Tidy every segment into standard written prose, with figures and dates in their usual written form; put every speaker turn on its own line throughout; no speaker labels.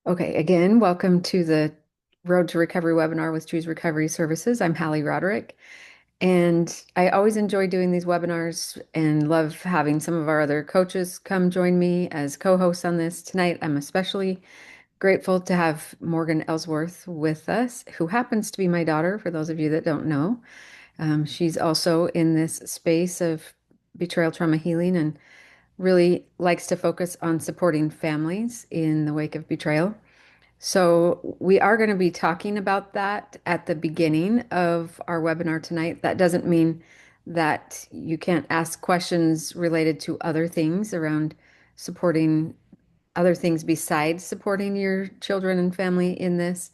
Okay, again, welcome to the Road to Recovery webinar with Choose Recovery Services. I'm Hallie Roderick, and I always enjoy doing these webinars and love having some of our other coaches come join me as co-hosts on this. Tonight, I'm especially grateful to have Morgan Ellsworth with us, who happens to be my daughter, for those of you that don't know. She's also in this space of betrayal trauma healing and really likes to focus on supporting families in the wake of betrayal. So we are going to be talking about that at the beginning of our webinar tonight. That doesn't mean that you can't ask questions related to other things around supporting other things besides supporting your children and family in this.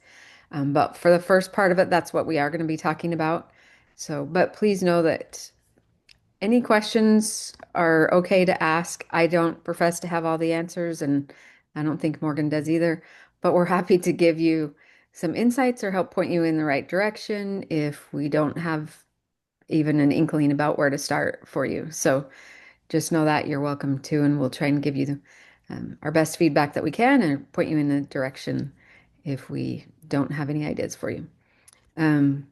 But for the first part of it, that's what we are going to be talking about. So, but please know that any questions are okay to ask. I don't profess to have all the answers, and I don't think Morgan does either, but we're happy to give you some insights or help point you in the right direction if we don't have even an inkling about where to start for you. So just know that you're welcome to, and we'll try and give you our best feedback that we can and point you in the direction if we don't have any ideas for you. Um,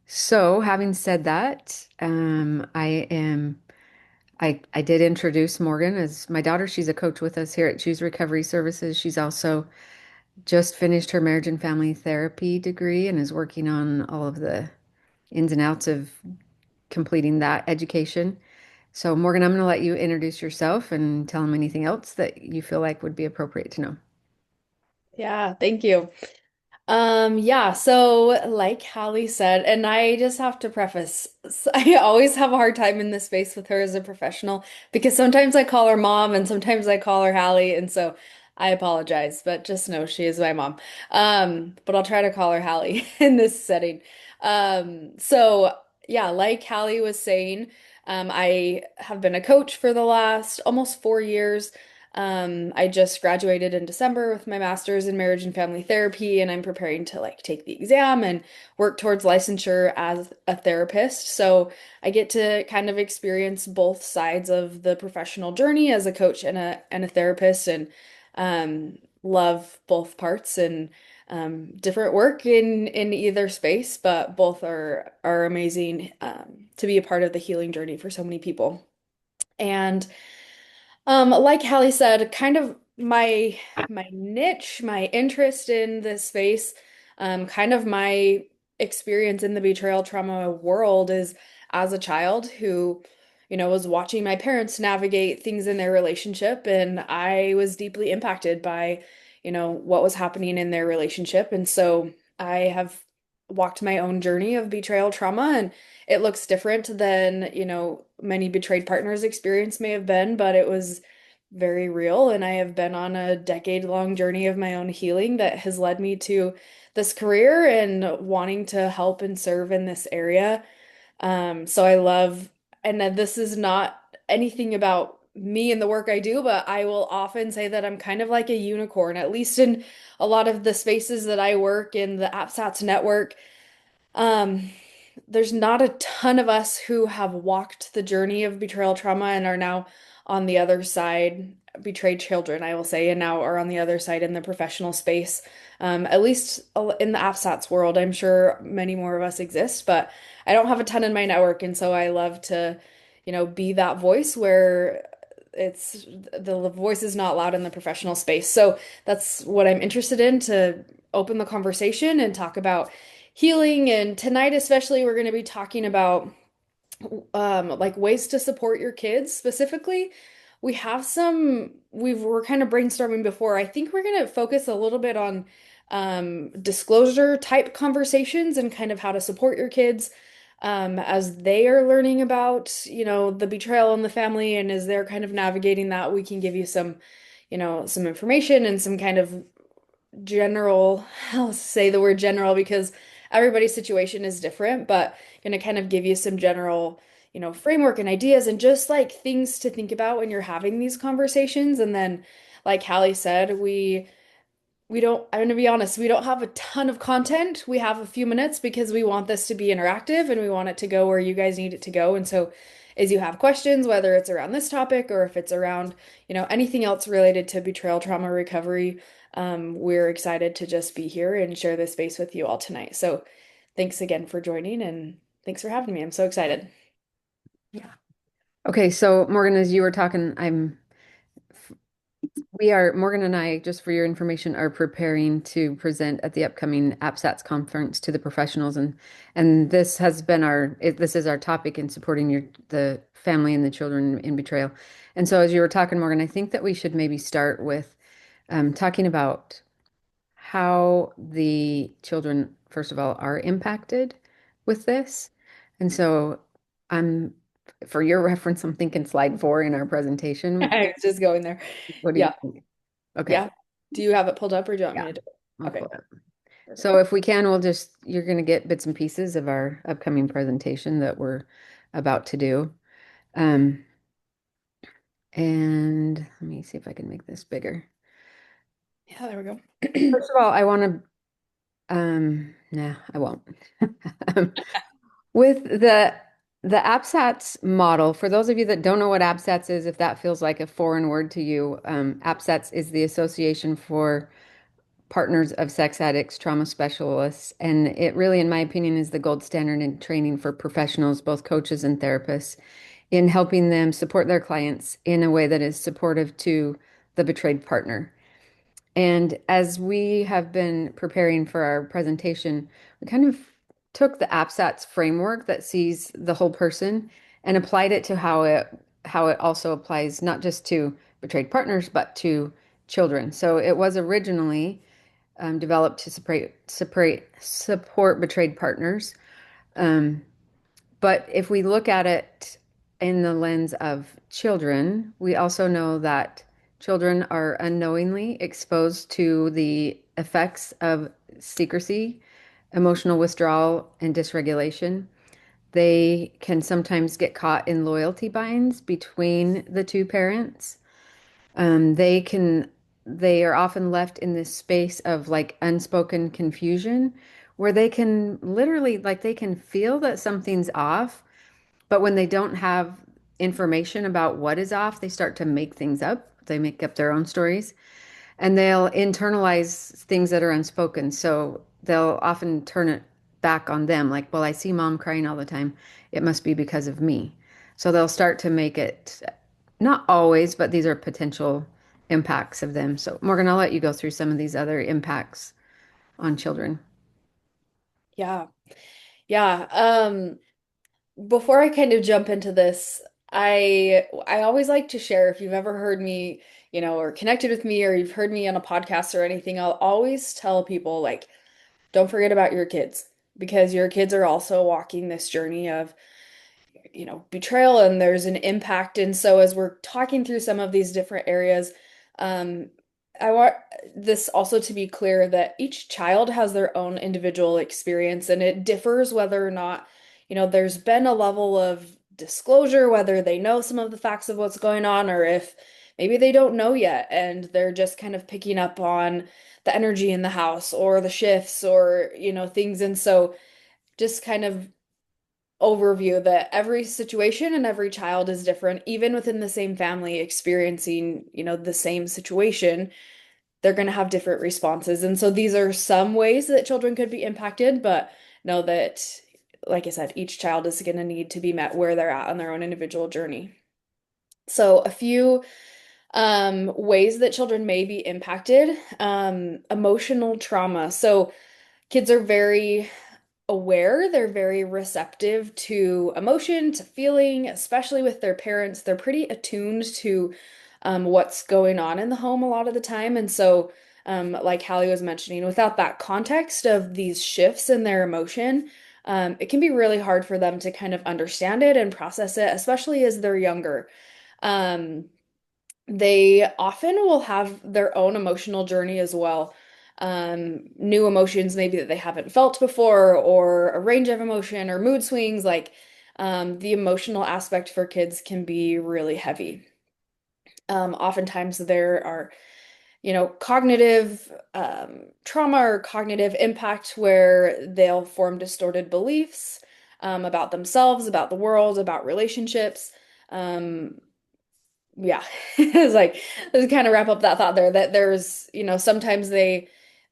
so having said that, I did introduce Morgan as my daughter. She's a coach with us here at Choose Recovery Services. She's also just finished her marriage and family therapy degree and is working on all of the ins and outs of completing that education. So, Morgan, I'm going to let you introduce yourself and tell them anything else that you feel like would be appropriate to know.
Yeah, thank you. Yeah, so like Hallie said, and I just have to preface, I always have a hard time in this space with her as a professional because sometimes I call her mom and sometimes I call her Hallie, and so I apologize, but just know she is my mom. But I'll try to call her Hallie in this setting. So yeah, like Hallie was saying, I have been a coach for the last almost 4 years. I just graduated in December with my master's in marriage and family therapy, and I'm preparing to like take the exam and work towards licensure as a therapist. So I get to kind of experience both sides of the professional journey as a coach and a therapist, and love both parts and different work in either space, but both are amazing to be a part of the healing journey for so many people. And like Hallie said, kind of my niche, my interest in this space, kind of my experience in the betrayal trauma world is as a child who, was watching my parents navigate things in their relationship, and I was deeply impacted by, what was happening in their relationship. And so I have walked my own journey of betrayal trauma, and it looks different than, many betrayed partners' experience may have been, but it was very real. And I have been on a decade-long journey of my own healing that has led me to this career and wanting to help and serve in this area. So I love, and then this is not anything about me and the work I do, but I will often say that I'm kind of like a unicorn, at least in a lot of the spaces that I work in the AppSats network. Um, there's not a ton of us who have walked the journey of betrayal trauma and are now on the other side, betrayed children, I will say, and now are on the other side in the professional space. At least in the AppSats world, I'm sure many more of us exist, but I don't have a ton in my network, and so I love to, be that voice where it's the voice is not loud in the professional space. So that's what I'm interested in, to open the conversation and talk about healing. And tonight, especially, we're going to be talking about like ways to support your kids specifically. We're kind of brainstorming before. I think we're going to focus a little bit on disclosure type conversations and kind of how to support your kids as they are learning about, the betrayal in the family, and as they're kind of navigating that, we can give you some, some information and some kind of general, I'll say the word general because everybody's situation is different, but gonna kind of give you some general, framework and ideas and just like things to think about when you're having these conversations. And then, like Hallie said, we don't, I'm gonna be honest, we don't have a ton of content. We have a few minutes because we want this to be interactive and we want it to go where you guys need it to go. And so as you have questions, whether it's around this topic or if it's around, anything else related to betrayal trauma recovery, we're excited to just be here and share this space with you all tonight. So thanks again for joining and thanks for having me. I'm so excited.
Yeah. Okay, so Morgan, as you were talking, Morgan and I, just for your information, are preparing to present at the upcoming APSATS conference to the professionals, and this is our topic in supporting the family and the children in betrayal. And so, as you were talking, Morgan, I think that we should maybe start with talking about how the children, first of all, are impacted with this. And so, I'm for your reference, I'm thinking slide 4 in our presentation.
I was just going there.
What do you
Yeah.
think? Okay.
Yeah. Do you have it pulled up or do you want me
Yeah.
to do it?
I'll
Okay.
pull it up. So if we can, you're going to get bits and pieces of our upcoming presentation that we're about to do. Um, and let me see if I can make this bigger.
Yeah, there we go.
First of all, I want nah, I won't. Um, with the APSATS model, for those of you that don't know what APSATS is, if that feels like a foreign word to you, APSATS is the Association for Partners of Sex Addicts, Trauma Specialists. And it really, in my opinion, is the gold standard in training for professionals, both coaches and therapists, in helping them support their clients in a way that is supportive to the betrayed partner. And as we have been preparing for our presentation, we kind of took the APSATS framework that sees the whole person and applied it to how it also applies not just to betrayed partners, but to children. So it was originally developed to support betrayed partners. Um, but if we look at it in the lens of children, we also know that children are unknowingly exposed to the effects of secrecy, emotional withdrawal, and dysregulation. They can sometimes get caught in loyalty binds between the two parents. Um, they can, they are often left in this space of like unspoken confusion where they can literally, like, they can feel that something's off, but when they don't have information about what is off, they start to make things up. They make up their own stories and they'll internalize things that are unspoken. So they'll often turn it back on them, like, well, I see mom crying all the time. It must be because of me. So they'll start to make it, not always, but these are potential impacts of them. So, Morgan, I'll let you go through some of these other impacts on children.
Yeah. Yeah. Before I kind of jump into this, I always like to share if you've ever heard me, or connected with me or you've heard me on a podcast or anything, I'll always tell people like, don't forget about your kids because your kids are also walking this journey of betrayal and there's an impact. And so as we're talking through some of these different areas, um, I want this also to be clear that each child has their own individual experience and it differs whether or not, there's been a level of disclosure, whether they know some of the facts of what's going on, or if maybe they don't know yet and they're just kind of picking up on the energy in the house or the shifts or, things. And so just kind of overview that every situation and every child is different, even within the same family experiencing, the same situation, they're going to have different responses. And so these are some ways that children could be impacted, but know that, like I said, each child is going to need to be met where they're at on their own individual journey. So a few ways that children may be impacted, emotional trauma. So kids are very aware, they're very receptive to emotion, to feeling, especially with their parents. They're pretty attuned to what's going on in the home a lot of the time. And so, like Hallie was mentioning, without that context of these shifts in their emotion, it can be really hard for them to kind of understand it and process it, especially as they're younger. Um, they often will have their own emotional journey as well. New emotions maybe that they haven't felt before, or a range of emotion or mood swings. Like the emotional aspect for kids can be really heavy. Oftentimes there are, cognitive trauma or cognitive impact where they'll form distorted beliefs about themselves, about the world, about relationships. Um, yeah, it's like let's kind of wrap up that thought there that there's, sometimes the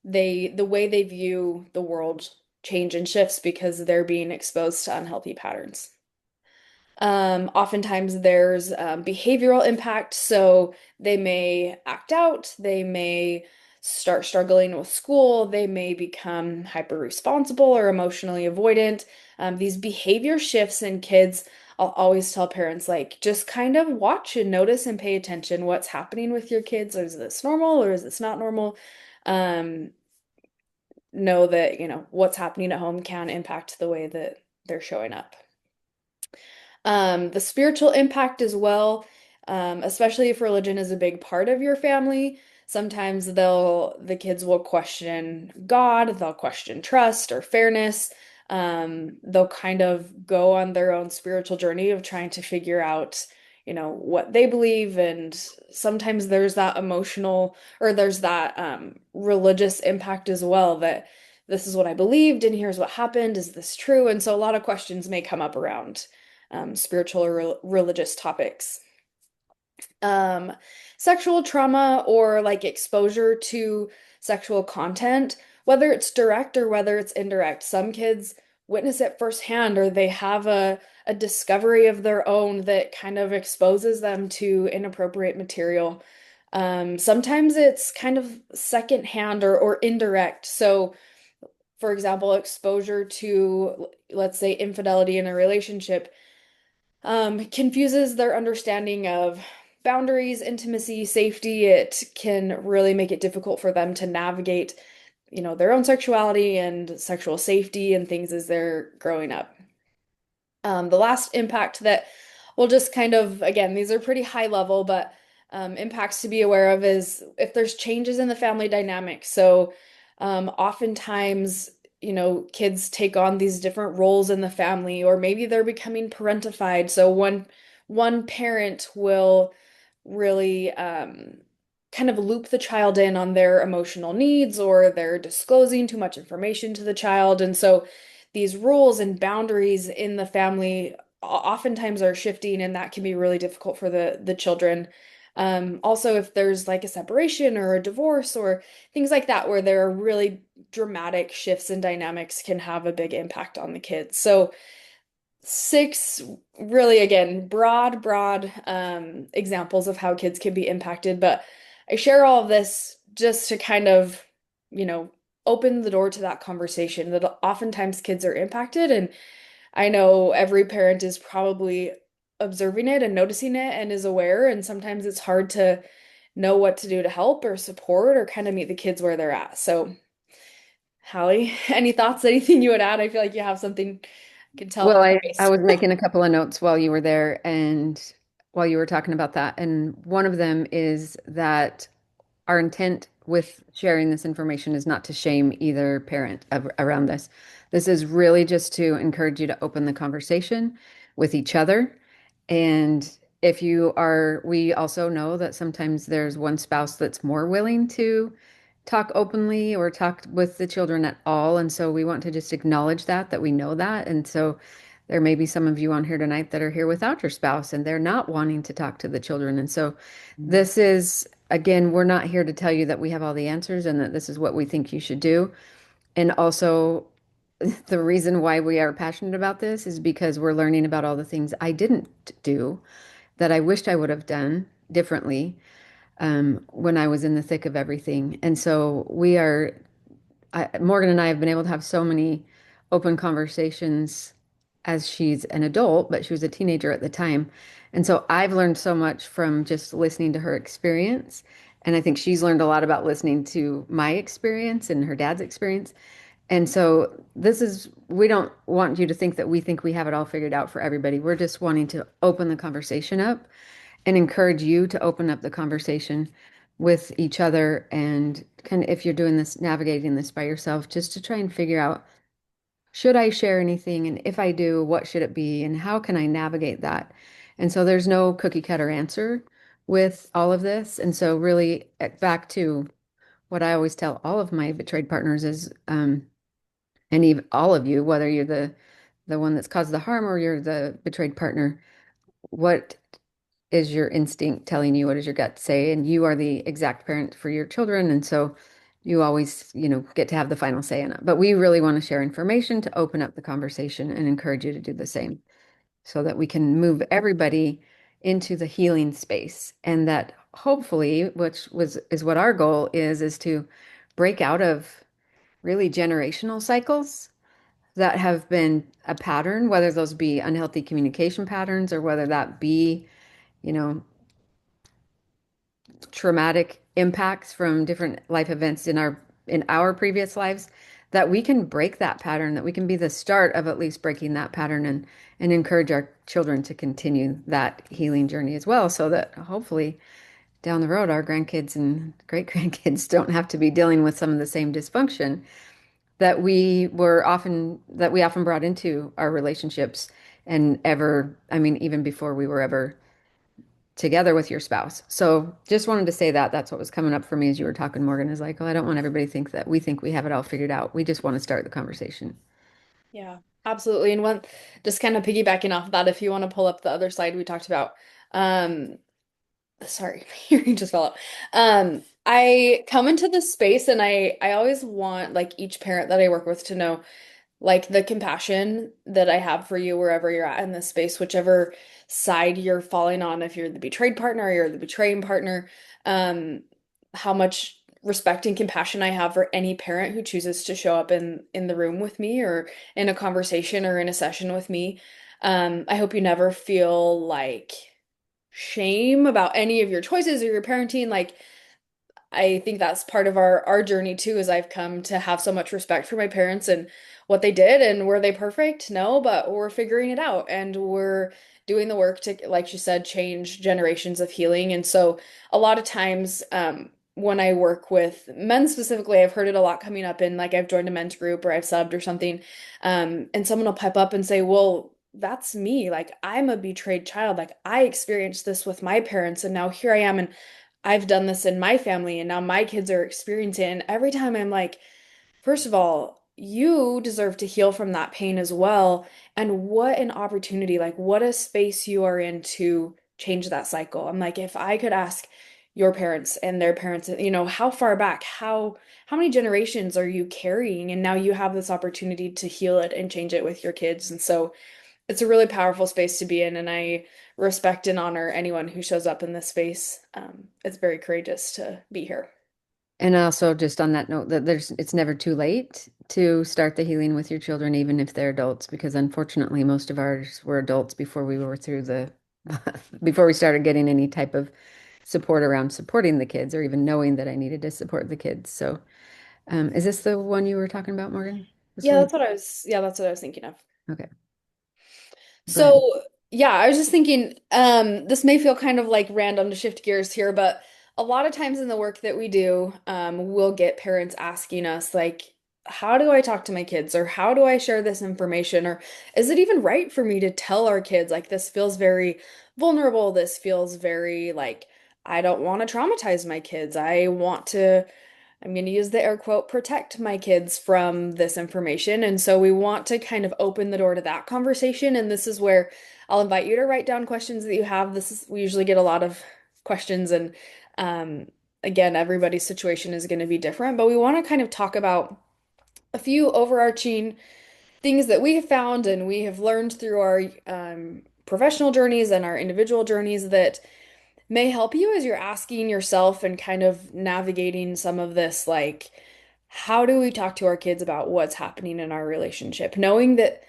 way they view the world change and shifts because they're being exposed to unhealthy patterns. Oftentimes there's behavioral impact, so they may act out, they may start struggling with school, they may become hyper responsible or emotionally avoidant. These behavior shifts in kids, I'll always tell parents, like, just kind of watch and notice and pay attention what's happening with your kids. Is this normal or is this not normal? Um, know that, what's happening at home can impact the way that they're showing up. The spiritual impact as well, especially if religion is a big part of your family. Sometimes the kids will question God, they'll question trust or fairness. They'll kind of go on their own spiritual journey of trying to figure out, what they believe. And sometimes there's that emotional or there's that religious impact as well that this is what I believed and here's what happened. Is this true? And so a lot of questions may come up around spiritual or religious topics. Um, Sexual trauma or like exposure to sexual content, whether it's direct or whether it's indirect. Some kids witness it firsthand or they have a discovery of their own that kind of exposes them to inappropriate material. Sometimes it's kind of secondhand or indirect. So, for example, exposure to, let's say, infidelity in a relationship confuses their understanding of boundaries, intimacy, safety. It can really make it difficult for them to navigate, their own sexuality and sexual safety and things as they're growing up. The last impact that we'll just kind of, again, these are pretty high level, but impacts to be aware of is if there's changes in the family dynamic. So, oftentimes, kids take on these different roles in the family, or maybe they're becoming parentified. So one parent will really kind of loop the child in on their emotional needs, or they're disclosing too much information to the child. And so these rules and boundaries in the family oftentimes are shifting, and that can be really difficult for the children. Also, if there's like a separation or a divorce or things like that, where there are really dramatic shifts in dynamics, can have a big impact on the kids. So, six really, again, broad examples of how kids can be impacted. But I share all of this just to kind of, you know, open the door to that conversation that oftentimes kids are impacted. And I know every parent is probably observing it and noticing it and is aware. And sometimes it's hard to know what to do to help or support or kind of meet the kids where they're at. So, Hallie, any thoughts, anything you would add? I feel like you have something I can tell
Well,
from
I,
your
I
face.
was making a couple of notes while you were there and while you were talking about that. And one of them is that our intent with sharing this information is not to shame either parent around this. This is really just to encourage you to open the conversation with each other. And if you are, we also know that sometimes there's one spouse that's more willing to talk openly or talk with the children at all. And so we want to just acknowledge that we know that. And so there may be some of you on here tonight that are here without your spouse and they're not wanting to talk to the children. And so this is, again, we're not here to tell you that we have all the answers and that this is what we think you should do. And also, the reason why we are passionate about this is because we're learning about all the things I didn't do that I wished I would have done differently when I was in the thick of everything. And so Morgan and I have been able to have so many open conversations as she's an adult, but she was a teenager at the time. And so I've learned so much from just listening to her experience. And I think she's learned a lot about listening to my experience and her dad's experience. And so we don't want you to think that we think we have it all figured out for everybody. We're just wanting to open the conversation up and encourage you to open up the conversation with each other and kind of if you're doing this, navigating this by yourself, just to try and figure out, should I share anything? And if I do, what should it be? And how can I navigate that? And so there's no cookie cutter answer with all of this. And so really back to what I always tell all of my betrayed partners is, and even all of you, whether you're the one that's caused the harm or you're the betrayed partner, what is your instinct telling you? What does your gut say? And you are the exact parent for your children. And so you always, get to have the final say in it. But we really want to share information to open up the conversation and encourage you to do the same so that we can move everybody into the healing space. And that hopefully, which was is what our goal is to break out of really generational cycles that have been a pattern, whether those be unhealthy communication patterns or whether that be, you know, traumatic impacts from different life events in our previous lives, that we can break that pattern, that we can be the start of at least breaking that pattern and encourage our children to continue that healing journey as well, so that hopefully down the road our grandkids and great grandkids don't have to be dealing with some of the same dysfunction that we often brought into our relationships and ever, I mean, even before we were ever together with your spouse. So just wanted to say that that's what was coming up for me as you were talking, Morgan, is like, oh, I don't want everybody to think that we think we have it all figured out. We just want to start the conversation.
Yeah, absolutely. And one, just kind of piggybacking off of that, if you want to pull up the other slide we talked about, um, sorry, my earring just fell out. I come into this space and I always want like each parent that I work with to know like the compassion that I have for you wherever you're at in this space, whichever side you're falling on, if you're the betrayed partner or you're the betraying partner, um, how much respect and compassion I have for any parent who chooses to show up in the room with me or in a conversation or in a session with me. I hope you never feel like shame about any of your choices or your parenting. Like I think that's part of our journey too, is I've come to have so much respect for my parents and what they did. And were they perfect? No, but we're figuring it out and we're doing the work to, like you said, change generations of healing. And so a lot of times, when I work with men specifically, I've heard it a lot coming up in like I've joined a men's group or I've subbed or something. And someone will pipe up and say, well, that's me. Like I'm a betrayed child. Like I experienced this with my parents and now here I am. And I've done this in my family and now my kids are experiencing it. And every time I'm like, first of all, you deserve to heal from that pain as well. And what an opportunity, like what a space you are in to change that cycle. I'm like, if I could ask your parents and their parents, how far back, how many generations are you carrying? And now you have this opportunity to heal it and change it with your kids. And so it's a really powerful space to be in, and I respect and honor anyone who shows up in this space. It's very courageous to be here.
And also just on that note, that it's never too late to start the healing with your children, even if they're adults, because unfortunately most of ours were adults before we were through the before we started getting any type of support around supporting the kids or even knowing that I needed to support the kids. So is this the one you were talking about, Morgan? This one?
Yeah, that's what I was thinking of.
Okay. But
So, yeah, I was just thinking, this may feel kind of like random to shift gears here, but a lot of times in the work that we do, we'll get parents asking us, like, how do I talk to my kids? Or how do I share this information? Or is it even right for me to tell our kids, like, this feels very vulnerable. This feels very like, I don't want to traumatize my kids. I want to I'm going to use the air quote, protect my kids from this information. And so we want to kind of open the door to that conversation. And this is where I'll invite you to write down questions that you have. We usually get a lot of questions. And um, again, everybody's situation is going to be different, but we want to kind of talk about a few overarching things that we have found and we have learned through our professional journeys and our individual journeys that may help you as you're asking yourself and kind of navigating some of this, like, how do we talk to our kids about what's happening in our relationship? Knowing that,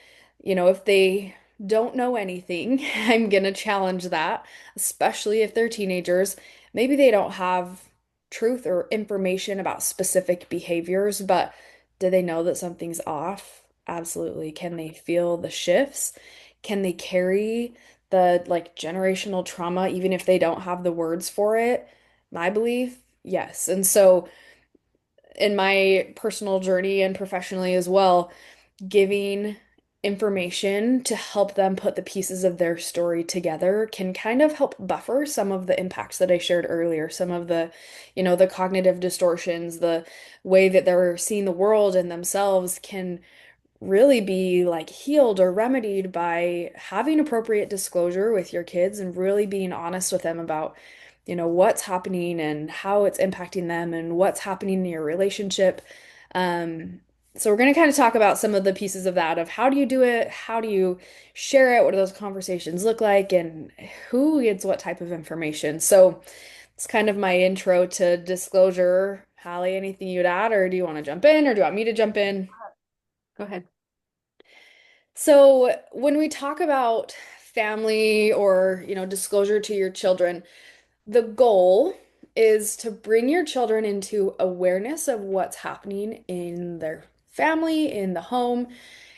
if they don't know anything, I'm gonna challenge that, especially if they're teenagers. Maybe they don't have truth or information about specific behaviors, but do they know that something's off? Absolutely. Can they feel the shifts? Can they carry the like generational trauma, even if they don't have the words for it? My belief, yes. And so, in my personal journey and professionally as well, giving information to help them put the pieces of their story together can kind of help buffer some of the impacts that I shared earlier, some of the cognitive distortions, the way that they're seeing the world and themselves can really be like healed or remedied by having appropriate disclosure with your kids and really being honest with them about, what's happening and how it's impacting them and what's happening in your relationship. Um, so we're going to kind of talk about some of the pieces of that of how do you do it? How do you share it? What do those conversations look like? And who gets what type of information? So it's kind of my intro to disclosure. Hallie, anything you'd add, or do you want to jump in, or do you want me to jump in?
Go ahead.
So, when we talk about family or, disclosure to your children, the goal is to bring your children into awareness of what's happening in their family, in the home,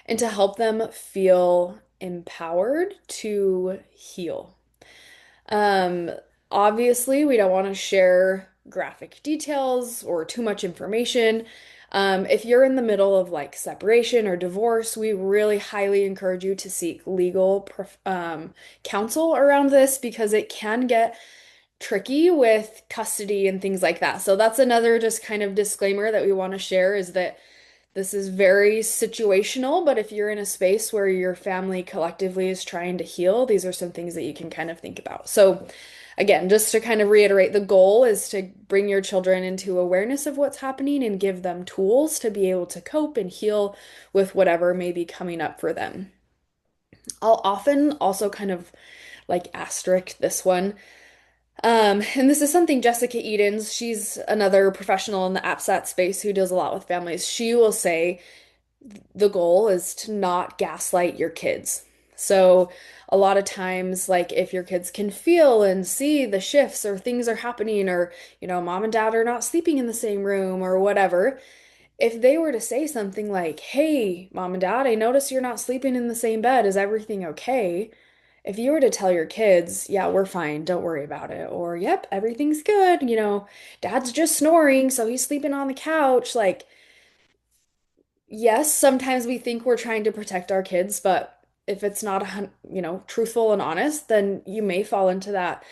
and to help them feel empowered to heal. Um, Obviously, we don't want to share graphic details or too much information. If you're in the middle of like separation or divorce, we really highly encourage you to seek legal counsel around this because it can get tricky with custody and things like that. So that's another just kind of disclaimer that we want to share is that this is very situational, but if you're in a space where your family collectively is trying to heal, these are some things that you can kind of think about. So, again, just to kind of reiterate, the goal is to bring your children into awareness of what's happening and give them tools to be able to cope and heal with whatever may be coming up for them. I'll often also kind of like asterisk this one. And this is something Jessica Edens, she's another professional in the AppSat space who deals a lot with families. She will say, the goal is to not gaslight your kids. So, a lot of times, like if your kids can feel and see the shifts or things are happening, or, mom and dad are not sleeping in the same room or whatever, if they were to say something like, hey, mom and dad, I notice you're not sleeping in the same bed. Is everything okay? If you were to tell your kids, yeah, we're fine, don't worry about it, or yep, everything's good, dad's just snoring, so he's sleeping on the couch, like, yes, sometimes we think we're trying to protect our kids, but if it's not, truthful and honest, then you may fall into that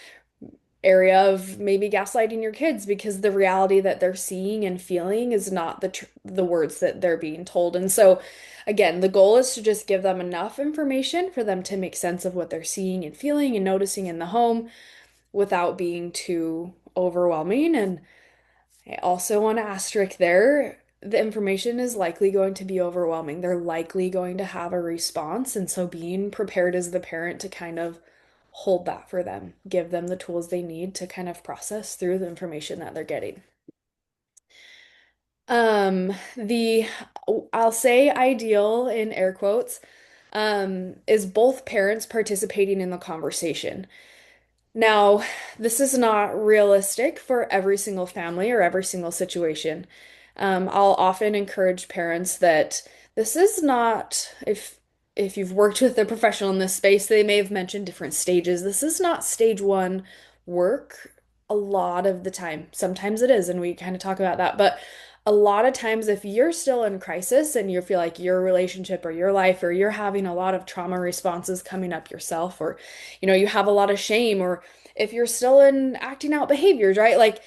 area of maybe gaslighting your kids because the reality that they're seeing and feeling is not the words that they're being told. And so, again, the goal is to just give them enough information for them to make sense of what they're seeing and feeling and noticing in the home without being too overwhelming. And I also want to asterisk there, the information is likely going to be overwhelming. They're likely going to have a response. And so being prepared as the parent to kind of hold that for them, give them the tools they need to kind of process through the information that they're getting. The I'll say ideal in air quotes, is both parents participating in the conversation. Now, this is not realistic for every single family or every single situation. I'll often encourage parents that this is not, if you've worked with a professional in this space, they may have mentioned different stages. This is not stage one work a lot of the time. Sometimes it is, and we kind of talk about that. But a lot of times, if you're still in crisis and you feel like your relationship or your life or you're having a lot of trauma responses coming up yourself, or you have a lot of shame, or if you're still in acting out behaviors, right? Like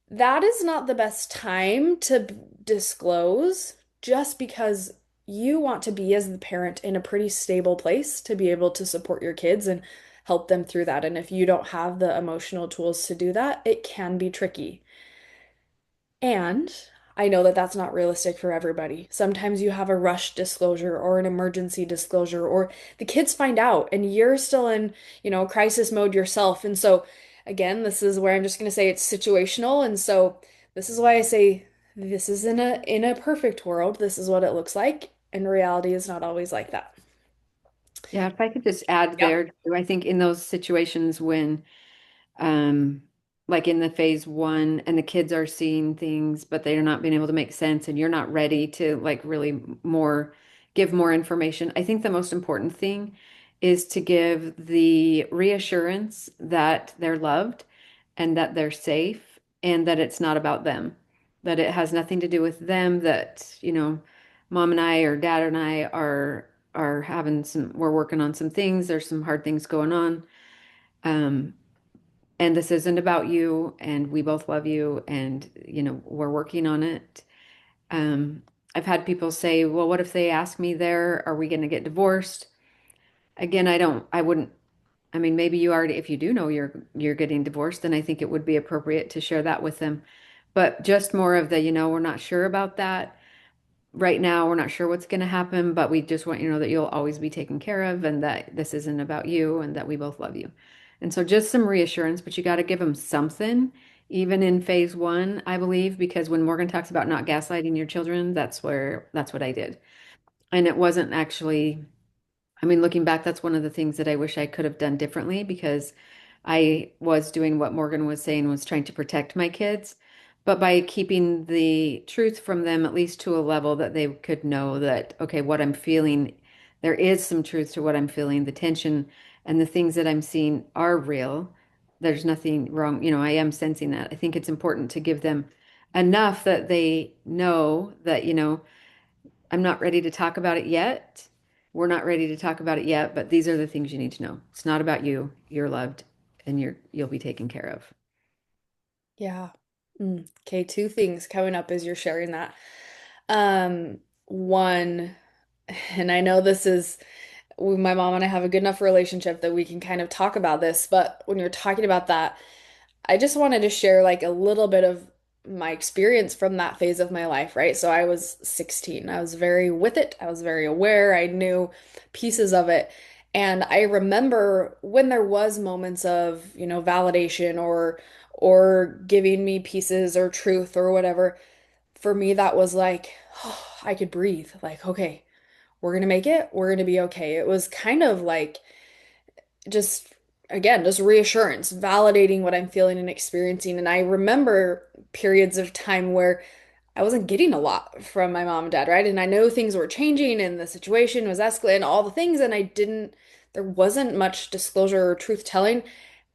that is not the best time to disclose just because you want to be as the parent in a pretty stable place to be able to support your kids and help them through that. And if you don't have the emotional tools to do that, it can be tricky. And I know that that's not realistic for everybody. Sometimes you have a rush disclosure or an emergency disclosure, or the kids find out and you're still in, crisis mode yourself. And so, again, this is where I'm just going to say it's situational. And so, this is why I say this is in a perfect world. This is what it looks like. And reality is not always like that.
Yeah, if I could just add
Yep.
there too, I think in those situations when um like in the phase one and the kids are seeing things but they're not being able to make sense and you're not ready to like really more give more information. I think the most important thing is to give the reassurance that they're loved and that they're safe and that it's not about them, that it has nothing to do with them, that, mom and I or dad and I are having some, we're working on some things, there's some hard things going on. Um, and this isn't about you, and we both love you, and we're working on it. I've had people say, well, what if they ask me there, are we going to get divorced? Again, I wouldn't, I mean, maybe you already, if you do know you're getting divorced, then I think it would be appropriate to share that with them. But just more of the, we're not sure about that. Right now, we're not sure what's going to happen, but we just want you to know that you'll always be taken care of and that this isn't about you and that we both love you. And so just some reassurance, but you got to give them something, even in phase one, I believe, because when Morgan talks about not gaslighting your children, that's what I did. And it wasn't actually, I mean, looking back, that's one of the things that I wish I could have done differently because I was doing what Morgan was saying, was trying to protect my kids, but by keeping the truth from them at least to a level that they could know that, okay, what I'm feeling, there is some truth to what I'm feeling, the tension and the things that I'm seeing are real. There's nothing wrong. I am sensing that. I think it's important to give them enough that they know that, I'm not ready to talk about it yet. We're not ready to talk about it yet, but these are the things you need to know. It's not about you. You're loved and you'll be taken care of.
Yeah. Okay, two things coming up as you're sharing that. One, and I know this is my mom and I have a good enough relationship that we can kind of talk about this, but when you're talking about that, I just wanted to share like a little bit of my experience from that phase of my life, right? So I was 16. I was very with it. I was very aware. I knew pieces of it. And I remember when there was moments of, validation or giving me pieces or truth or whatever, for me that was like, oh, I could breathe. Like, okay, we're gonna make it. We're gonna be okay. It was kind of like just again, just reassurance, validating what I'm feeling and experiencing. And I remember periods of time where I wasn't getting a lot from my mom and dad, right? And I know things were changing and the situation was escalating, all the things, and there wasn't much disclosure or truth telling.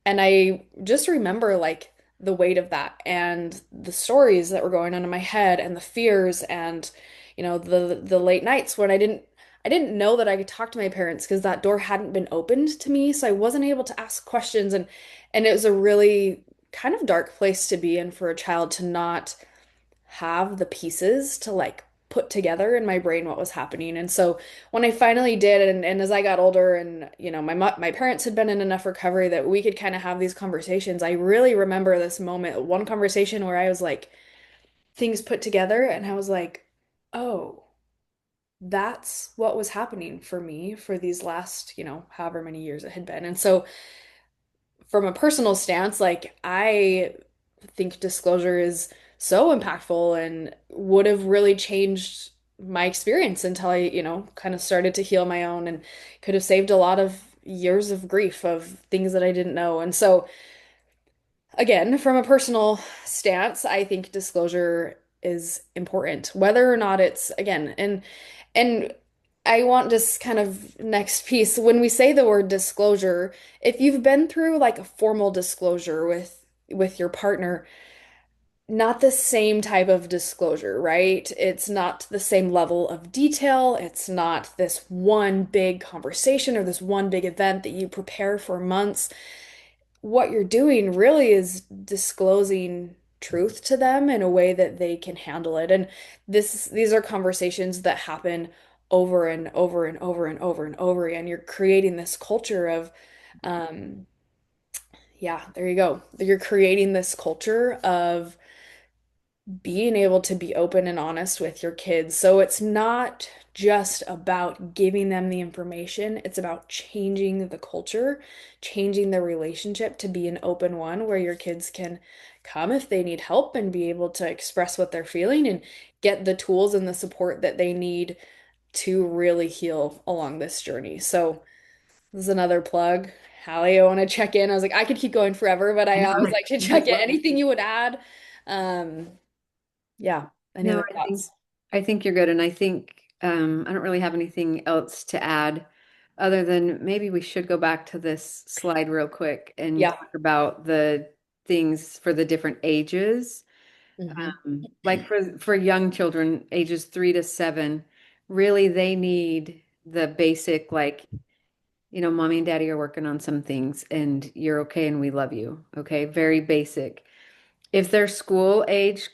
And I just remember like the weight of that and the stories that were going on in my head and the fears and the late nights when I didn't know that I could talk to my parents because that door hadn't been opened to me, so I wasn't able to ask questions and it was a really kind of dark place to be in for a child to not have the pieces to like put together in my brain what was happening. And so when I finally did, and as I got older, and my parents had been in enough recovery that we could kind of have these conversations, I really remember this moment, one conversation where I was like things put together, and I was like, oh, that's what was happening for me for these last, however many years it had been. And so from a personal stance, like I think disclosure is so impactful and would have really changed my experience until I, kind of started to heal my own and could have saved a lot of years of grief of things that I didn't know. And so again, from a personal stance, I think disclosure is important, whether or not it's again, and I want this kind of next piece. When we say the word disclosure, if you've been through like a formal disclosure with your partner, not the same type of disclosure, right? It's not the same level of detail. It's not this one big conversation or this one big event that you prepare for months. What you're doing really is disclosing truth to them in a way that they can handle it. And these are conversations that happen over and over and over and over and over again. You're creating this culture of, um, yeah, there you go. You're creating this culture of being able to be open and honest with your kids. So it's not just about giving them the information, it's about changing the culture, changing the relationship to be an open one where your kids can come if they need help and be able to express what they're feeling and get the tools and the support that they need to really heal along this journey. So this is another plug. Hallie, I want to check in. I was like, I could keep going forever, but
I
I
know.
always like to check
Good
in.
luck.
Anything you would add? Um, yeah. Any
No,
other thoughts?
I think you're good. And I think I don't really have anything else to add other than maybe we should go back to this slide real quick and
Yeah.
talk about the things for the different ages.
Hmm.
Like for young children, ages 3 to 7, really they need the basic like, mommy and daddy are working on some things and you're okay and we love you. Okay, very basic. If they're school age,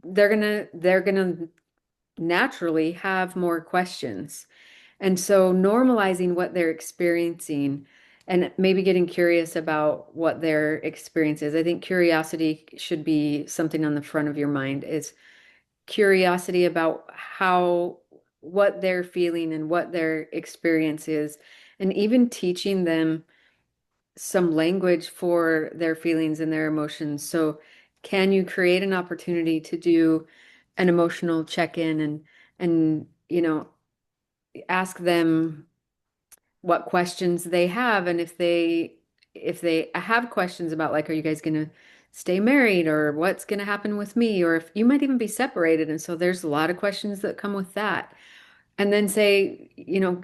they're gonna naturally have more questions. And so normalizing what they're experiencing and maybe getting curious about what their experience is. I think curiosity should be something on the front of your mind is curiosity about what they're feeling and what their experience is, and even teaching them some language for their feelings and their emotions. So, can you create an opportunity to do an emotional check-in and ask them what questions they have, and if they have questions about like, are you guys gonna stay married, or what's gonna happen with me, or if you might even be separated, and so there's a lot of questions that come with that. And then say,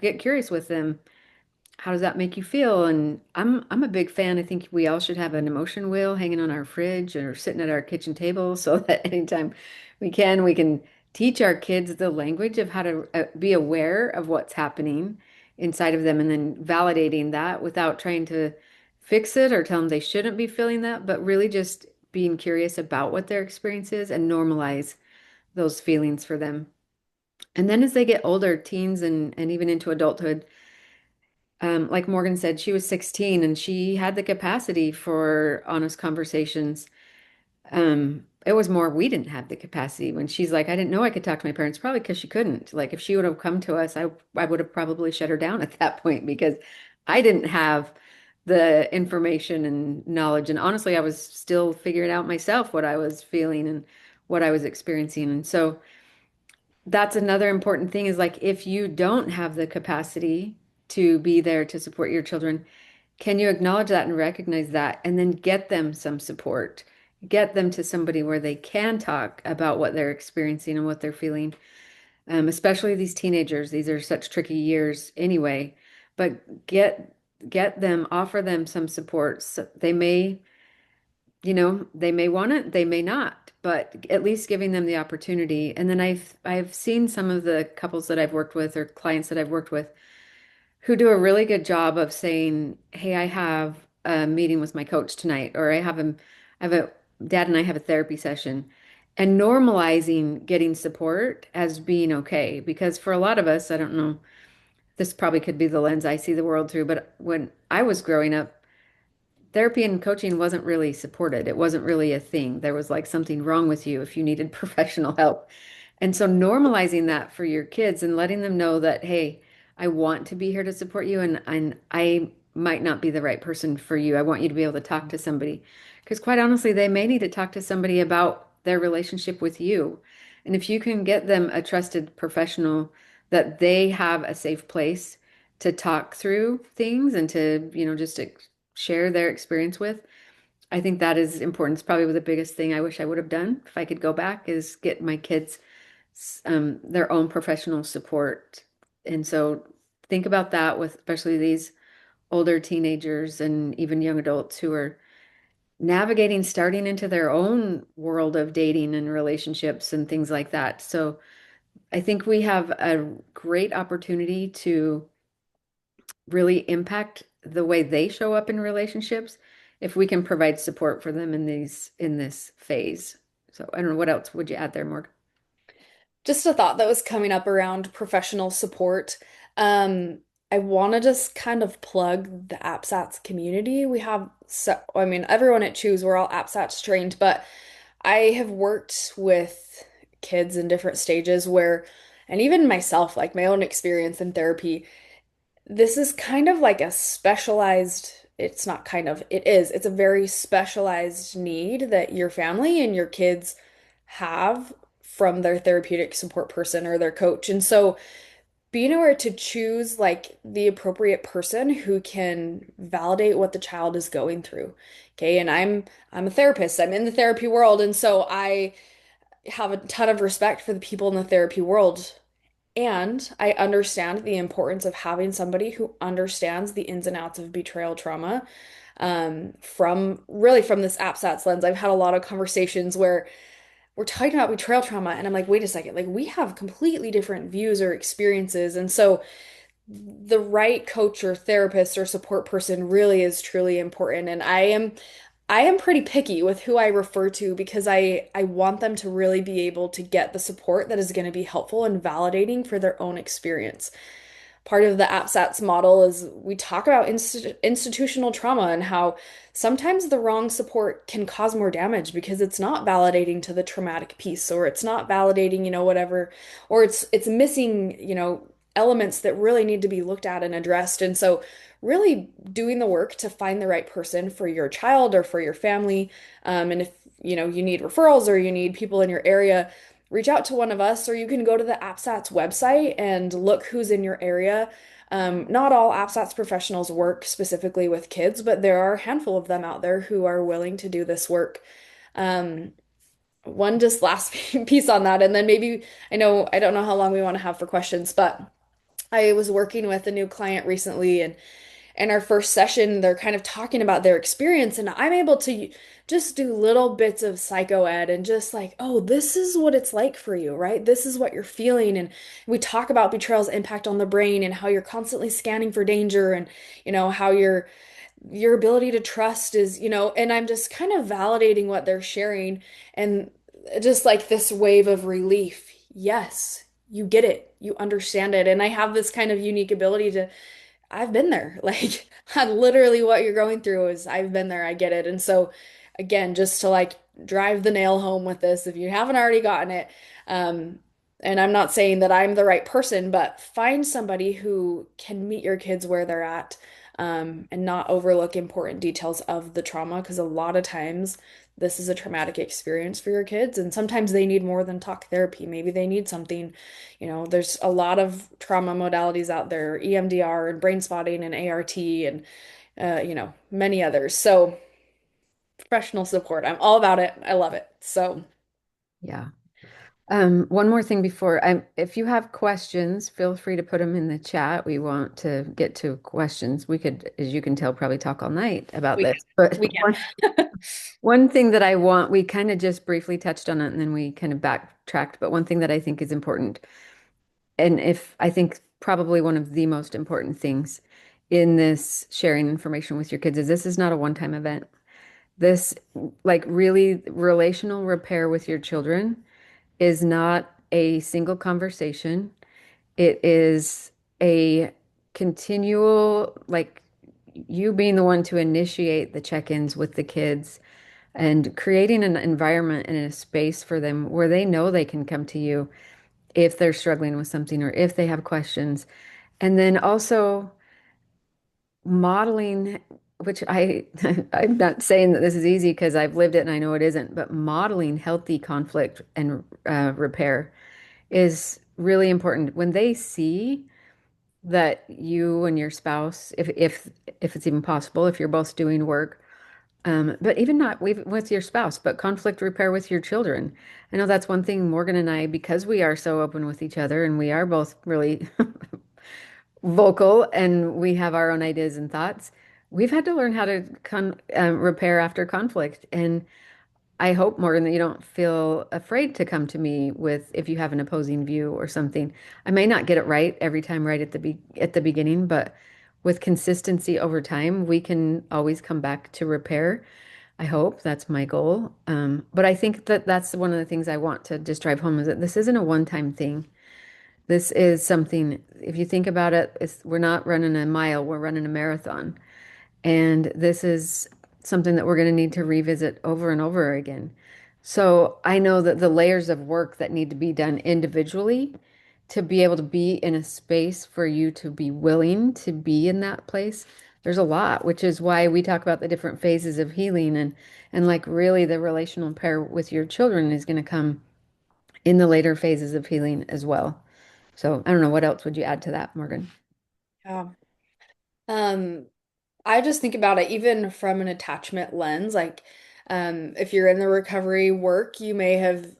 get curious with them. How does that make you feel? And I'm a big fan. I think we all should have an emotion wheel hanging on our fridge or sitting at our kitchen table so that anytime we can teach our kids the language of how to be aware of what's happening inside of them, and then validating that without trying to fix it or tell them they shouldn't be feeling that, but really just being curious about what their experience is and normalize those feelings for them. And then as they get older, teens and even into adulthood, like Morgan said, she was 16 and she had the capacity for honest conversations. It was more we didn't have the capacity when she's like, I didn't know I could talk to my parents, probably because she couldn't. Like if she would have come to us, I would have probably shut her down at that point because I didn't have the information and knowledge. And honestly, I was still figuring out myself what I was feeling and what I was experiencing. And so that's another important thing is like if you don't have the capacity to be there to support your children, can you acknowledge that and recognize that and then get them some support? Get them to somebody where they can talk about what they're experiencing and what they're feeling. Especially these teenagers. These are such tricky years anyway. But get them, offer them some support. So they may want it, they may not, but at least giving them the opportunity. And then I've seen some of the couples that I've worked with or clients that I've worked with who do a really good job of saying, "Hey, I have a meeting with my coach tonight," or I have a dad and I have a therapy session, and normalizing getting support as being okay. Because for a lot of us, I don't know, this probably could be the lens I see the world through, but when I was growing up, therapy and coaching wasn't really supported. It wasn't really a thing. There was like something wrong with you if you needed professional help. And so normalizing that for your kids and letting them know that, hey, I want to be here to support you and I might not be the right person for you. I want you to be able to talk to somebody. Because quite honestly, they may need to talk to somebody about their relationship with you. And if you can get them a trusted professional that they have a safe place to talk through things and to, just share their experience with, I think that is important. It's probably the biggest thing I wish I would have done if I could go back is get my kids their own professional support. And so think about that with especially these older teenagers and even young adults who are navigating, starting into their own world of dating and relationships and things like that. So I think we have a great opportunity to really impact the way they show up in relationships if we can provide support for them in this phase. So I don't know, what else would you add there, Morgan?
Just a thought that was coming up around professional support. Um, I want to just kind of plug the AppSats community. We have, so, I mean, everyone at Choose, we're all AppSats trained, but I have worked with kids in different stages where, and even myself, like my own experience in therapy, this is kind of like a specialized, it's not kind of, it is, it's a very specialized need that your family and your kids have from their therapeutic support person or their coach. And so being aware to choose like the appropriate person who can validate what the child is going through. Okay, and I'm a therapist. I'm in the therapy world, and so I have a ton of respect for the people in the therapy world. And I understand the importance of having somebody who understands the ins and outs of betrayal trauma. From this AppSats lens, I've had a lot of conversations where we're talking about betrayal trauma, and I'm like, wait a second, like we have completely different views or experiences. And so the right coach or therapist or support person really is truly important. And I am I am pretty picky with who I refer to because I want them to really be able to get the support that is going to be helpful and validating for their own experience. Part of the APSATS model is we talk about institutional trauma and how sometimes the wrong support can cause more damage because it's not validating to the traumatic piece, or it's not validating, whatever, or it's missing, elements that really need to be looked at and addressed. And so really doing the work to find the right person for your child or for your family. And if, you need referrals or you need people in your area, reach out to one of us, or you can go to the APSATS website and look who's in your area. Not all APSATS professionals work specifically with kids, but there are a handful of them out there who are willing to do this work. Um, One just last piece on that, and then maybe I don't know how long we want to have for questions, but I was working with a new client recently, and in our first session, they're kind of talking about their experience, and I'm able to just do little bits of psycho ed and just like, oh, this is what it's like for you, right? This is what you're feeling. And we talk about betrayal's impact on the brain and how you're constantly scanning for danger, and how your ability to trust is, and I'm just kind of validating what they're sharing, and just like this wave of relief. Yes, you get it. You understand it. And I have this kind of unique ability to I've been there. Like, literally what you're going through is I've been there. I get it. And so, again, just to like drive the nail home with this, if you haven't already gotten it, um, and I'm not saying that I'm the right person, but find somebody who can meet your kids where they're at, and not overlook important details of the trauma, because a lot of times this is a traumatic experience for your kids, and sometimes they need more than talk therapy. Maybe they need something. There's a lot of trauma modalities out there, EMDR and brain spotting and ART and many others. So professional support, I'm all about it. I love it. So
Yeah. One more thing before if you have questions, feel free to put them in the chat. We want to get to questions. We could, as you can tell, probably talk all night about
we
this. But
we can.
one thing that I want, we kind of just briefly touched on it and then we kind of backtracked. But one thing that I think is important, and if I think probably one of the most important things in this sharing information with your kids is this is not a one-time event. This, like really relational repair with your children is not a single conversation. It is a continual, like you being the one to initiate the check-ins with the kids and creating an environment and a space for them where they know they can come to you if they're struggling with something or if they have questions. And then also modeling, which I'm not saying that this is easy because I've lived it and I know it isn't, but modeling healthy conflict and repair is really important. When they see that you and your spouse, if it's even possible, if you're both doing work, but even not with your spouse, but conflict repair with your children. I know that's one thing Morgan and I, because we are so open with each other and we are both really vocal and we have our own ideas and thoughts. We've had to learn how to repair after conflict. And I hope, Morgan, that you don't feel afraid to come to me with if you have an opposing view or something. I may not get it right every time right at the beginning, but with consistency over time, we can always come back to repair. I hope that's my goal. But I think that that's one of the things I want to just drive home is that this isn't a one-time thing. This is something, if you think about it, we're not running a mile, we're running a marathon. And this is something that we're going to need to revisit over and over again. So I know that the layers of work that need to be done individually to be able to be in a space for you to be willing to be in that place, there's a lot, which is why we talk about the different phases of healing and like really the relational pair with your children is going to come in the later phases of healing as well. So I don't know, what else would you add to that, Morgan?
Yeah. Um, I just think about it even from an attachment lens. Like, if you're in the recovery work, you may have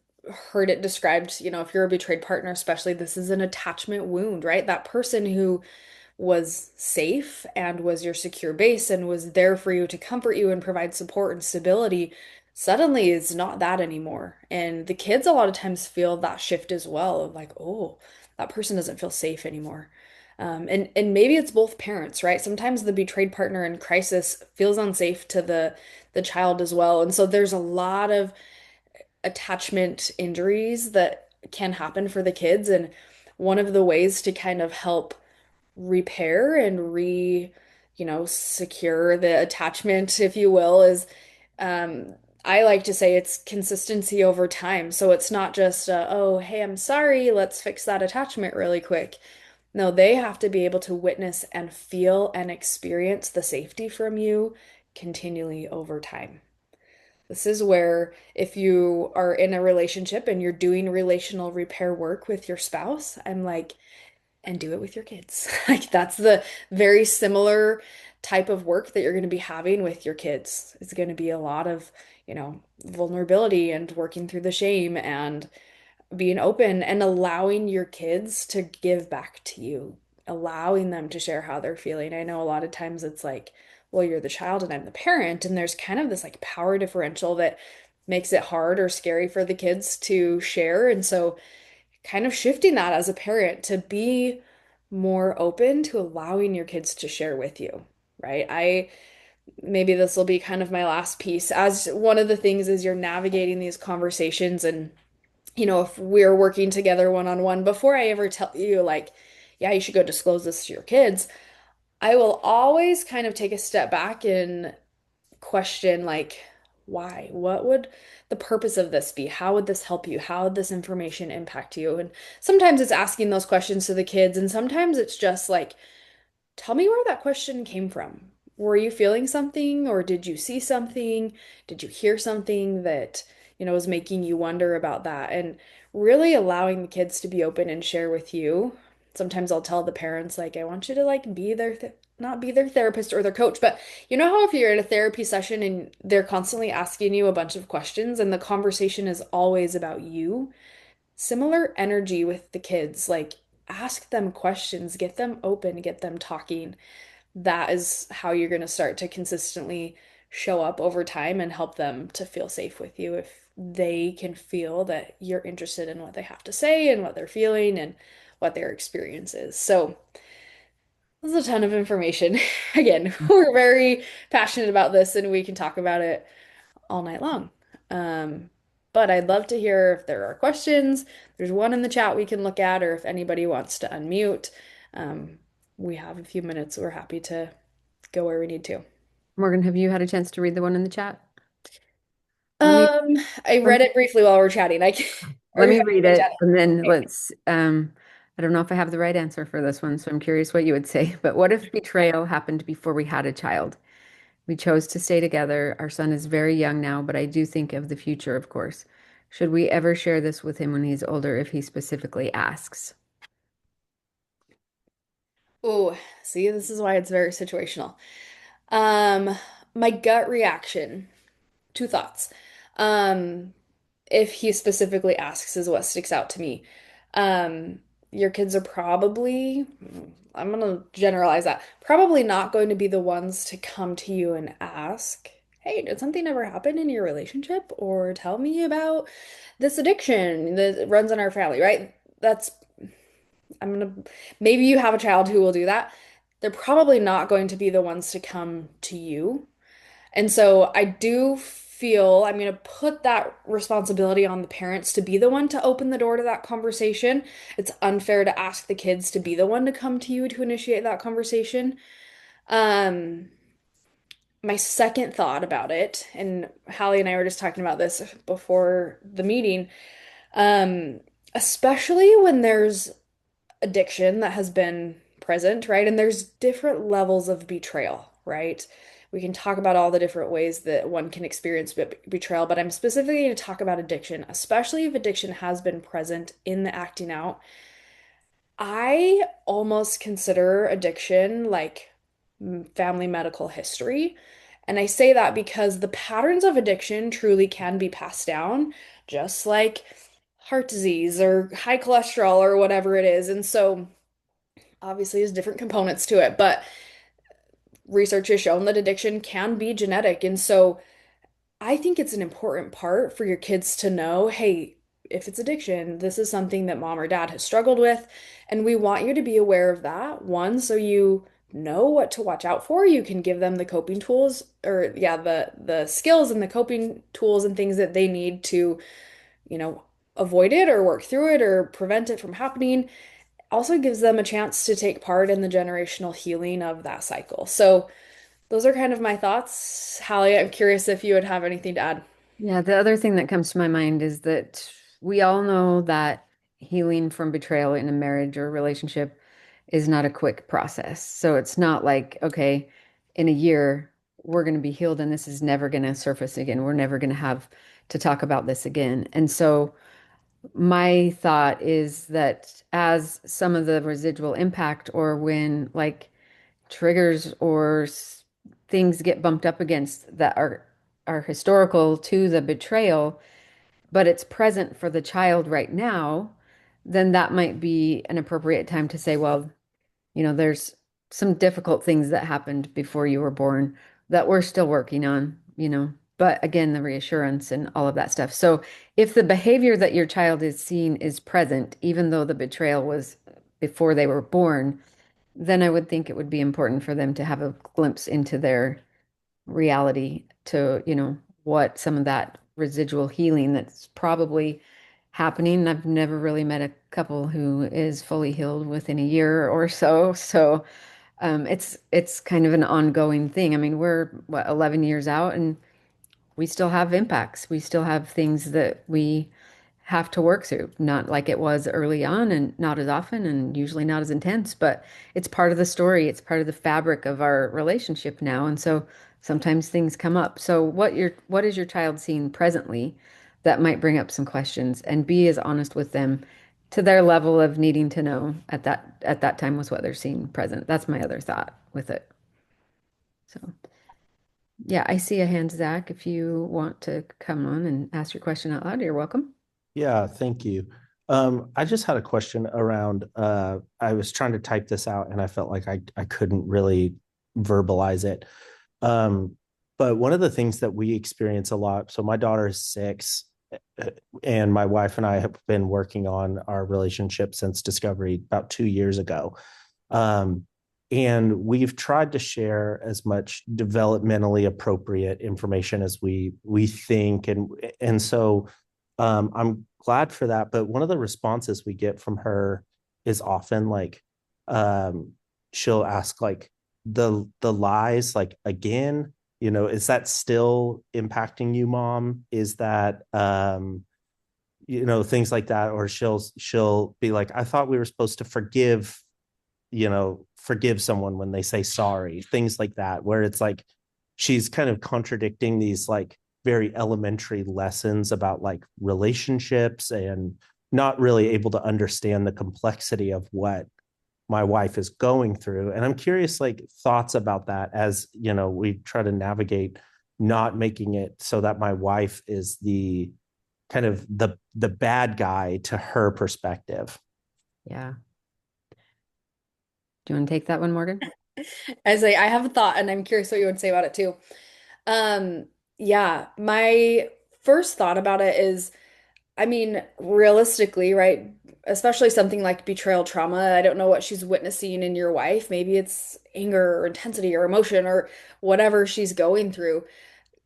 heard it described, if you're a betrayed partner, especially, this is an attachment wound, right? That person who was safe and was your secure base and was there for you to comfort you and provide support and stability suddenly is not that anymore. And the kids a lot of times feel that shift as well of like, oh, that person doesn't feel safe anymore. And maybe it's both parents, right? Sometimes the betrayed partner in crisis feels unsafe to the child as well. And so there's a lot of attachment injuries that can happen for the kids. And one of the ways to kind of help repair and secure the attachment, if you will, is um, I like to say it's consistency over time. So it's not just, oh, hey, I'm sorry, let's fix that attachment really quick. No, they have to be able to witness and feel and experience the safety from you continually over time. This is where if you are in a relationship and you're doing relational repair work with your spouse, I'm like, and do it with your kids. Like that's the very similar type of work that you're going to be having with your kids. It's going to be a lot of, vulnerability and working through the shame and being open and allowing your kids to give back to you, allowing them to share how they're feeling. I know a lot of times it's like, well, you're the child and I'm the parent, and there's kind of this like power differential that makes it hard or scary for the kids to share. And so, kind of shifting that as a parent to be more open to allowing your kids to share with you, right? I maybe this will be kind of my last piece as one of the things is you're navigating these conversations and if we're working together one on one, before I ever tell you, like, yeah, you should go disclose this to your kids, I will always kind of take a step back and question, like, why? What would the purpose of this be? How would this help you? How would this information impact you? And sometimes it's asking those questions to the kids, and sometimes it's just like, tell me where that question came from. Were you feeling something, or did you see something? Did you hear something that, was making you wonder about that? And really allowing the kids to be open and share with you. Sometimes I'll tell the parents, like, I want you to like be their th not be their therapist or their coach, but you know how if you're in a therapy session and they're constantly asking you a bunch of questions and the conversation is always about you? Similar energy with the kids, like ask them questions, get them open, get them talking. That is how you're going to start to consistently show up over time and help them to feel safe with you if they can feel that you're interested in what they have to say and what they're feeling and what their experience is. So, this is a ton of information. Again, we're very passionate about this and we can talk about it all night long. Um, but I'd love to hear if there are questions. There's one in the chat we can look at, or if anybody wants to unmute. Um, we have a few minutes. We're happy to go where we need to.
Morgan, have you had a chance to read the one in the chat? Let me
Um, I
let
read it briefly while we're chatting. Are
let
you
me
happy
read
to
it
chat?
and then
Okay.
let's I don't know if I have the right answer for this one, so I'm curious what you would say. But what if betrayal happened before we had a child? We chose to stay together. Our son is very young now, but I do think of the future, of course. Should we ever share this with him when he's older if he specifically asks?
Oh, see, this is why it's very situational. Um, my gut reaction, two thoughts. Um, if he specifically asks is what sticks out to me. Your kids are probably, I'm gonna generalize that, probably not going to be the ones to come to you and ask, hey, did something ever happen in your relationship? Or tell me about this addiction that runs in our family, right? That's, I'm gonna, maybe you have a child who will do that. They're probably not going to be the ones to come to you. And so I do feel I'm going to put that responsibility on the parents to be the one to open the door to that conversation. It's unfair to ask the kids to be the one to come to you to initiate that conversation. Um, my second thought about it, and Hallie and I were just talking about this before the meeting, um, especially when there's addiction that has been present, right? And there's different levels of betrayal, right? We can talk about all the different ways that one can experience betrayal, but I'm specifically going to talk about addiction, especially if addiction has been present in the acting out. I almost consider addiction like family medical history. And I say that because the patterns of addiction truly can be passed down, just like heart disease or high cholesterol or whatever it is. And so, obviously, there's different components to it, but research has shown that addiction can be genetic. And so I think it's an important part for your kids to know, hey, if it's addiction, this is something that mom or dad has struggled with. And we want you to be aware of that. One, so you know what to watch out for. You can give them the coping tools or yeah, the skills and the coping tools and things that they need to, you know, avoid it or work through it or prevent it from happening. Also gives them a chance to take part in the generational healing of that cycle. So those are kind of my thoughts. Hallie, I'm curious if you would have anything to add.
Yeah, the other thing that comes to my mind is that we all know that healing from betrayal in a marriage or relationship is not a quick process. So it's not like, okay, in a year, we're going to be healed and this is never going to surface again. We're never going to have to talk about this again. And so my thought is that as some of the residual impact or when like triggers or things get bumped up against that are historical to the betrayal, but it's present for the child right now, then that might be an appropriate time to say, well, there's some difficult things that happened before you were born that we're still working on, But again, the reassurance and all of that stuff. So if the behavior that your child is seeing is present, even though the betrayal was before they were born, then I would think it would be important for them to have a glimpse into their reality to, what some of that residual healing that's probably happening. I've never really met a couple who is fully healed within a year or so. So it's kind of an ongoing thing. I mean, we're what, 11 years out and we still have impacts. We still have things that we have to work through. Not like it was early on and not as often and usually not as intense, but it's part of the story. It's part of the fabric of our relationship now. And so sometimes things come up. So what is your child seeing presently that might bring up some questions and be as honest with them to their level of needing to know at that time was what they're seeing present. That's my other thought with it. So yeah, I see a hand, Zach. If you want to come on and ask your question out loud, you're welcome.
Yeah, thank you. I just had a question around I was trying to type this out and I felt like I couldn't really verbalize it. Um, but one of the things that we experience a lot, so my daughter is 6, and my wife and I have been working on our relationship since discovery about 2 years ago. Um, and we've tried to share as much developmentally appropriate information as we think, and so I'm glad for that. But one of the responses we get from her is often like, um, she'll ask like the lies like again, is that still impacting you, mom? Is that things like that, or she'll be like, I thought we were supposed to forgive someone when they say sorry, things like that, where it's like she's kind of contradicting these like very elementary lessons about like relationships and not really able to understand the complexity of what my wife is going through. And I'm curious, like, thoughts about that as, we try to navigate not making it so that my wife is the kind of the bad guy to her perspective.
Yeah. Do you want to take that one, Morgan?
I say I have a thought and I'm curious what you would say about it too. Um, yeah, my first thought about it is, I mean, realistically, right? Especially something like betrayal trauma. I don't know what she's witnessing in your wife. Maybe it's anger or intensity or emotion or whatever she's going through.